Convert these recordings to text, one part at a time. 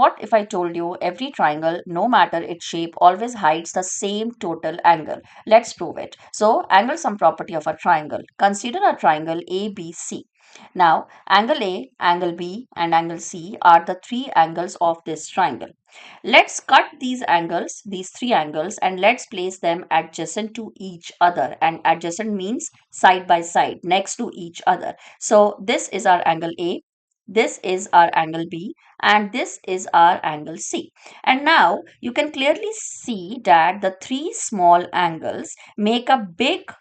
What if I told you every triangle, no matter its shape, always hides the same total angle? Let's prove it. So, angle sum property of a triangle. Consider a triangle ABC. Now, angle A, angle B, and angle C are the three angles of this triangle. Let's cut these angles, these three angles, and let's place them adjacent to each other. And adjacent means side by side, next to each other. So, this is our angle A. This is our angle B, and this is our angle C. And now you can clearly see that the three small angles make a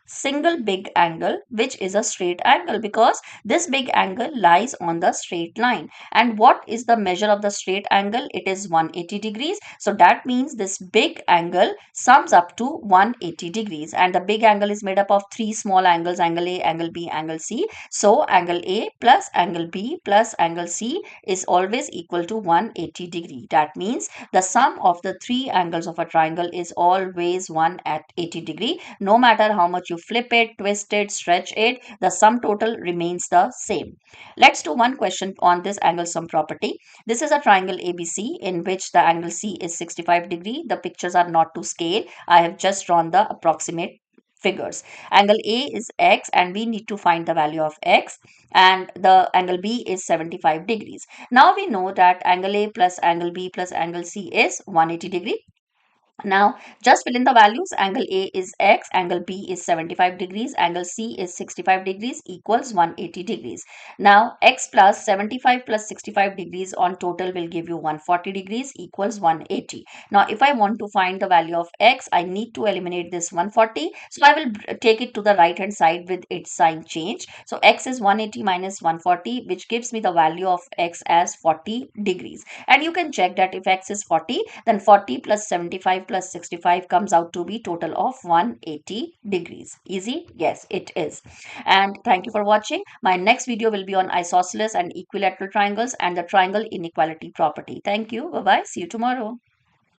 single big angle, which is a straight angle, because this big angle lies on the straight line. And what is the measure of the straight angle? It is 180 degrees. So that means this big angle sums up to 180 degrees. And the big angle is made up of three small angles, angle A, angle B, angle C. So angle A plus angle B plus angle C is always equal to 180 degree. That means the sum of the three angles of a triangle is always 180 degree. No matter how much you flip it, twist it, stretch it, the sum total remains the same. Let's do one question on this angle sum property. This is a triangle ABC in which the angle C is 65 degree. The pictures are not to scale. I have just drawn the approximate figures. Angle A is X and we need to find the value of X, and the angle B is 75 degrees. Now we know that angle A plus angle B plus angle C is 180 degree. Now, just fill in the values. Angle A is X, angle B is 75 degrees, angle C is 65 degrees equals 180 degrees. Now, X plus 75 plus 65 degrees on total will give you 140 degrees equals 180. Now, if I want to find the value of X, I need to eliminate this 140. So, I will take it to the right hand side with its sign change. So, X is 180 minus 140, which gives me the value of X as 40 degrees. And you can check that if X is 40, then 40 plus 75 plus 65 comes out to be total of 180 degrees. Easy? Yes, it is. And thank you for watching. My next video will be on isosceles and equilateral triangles and the triangle inequality property. Thank you. Bye-bye. See you tomorrow.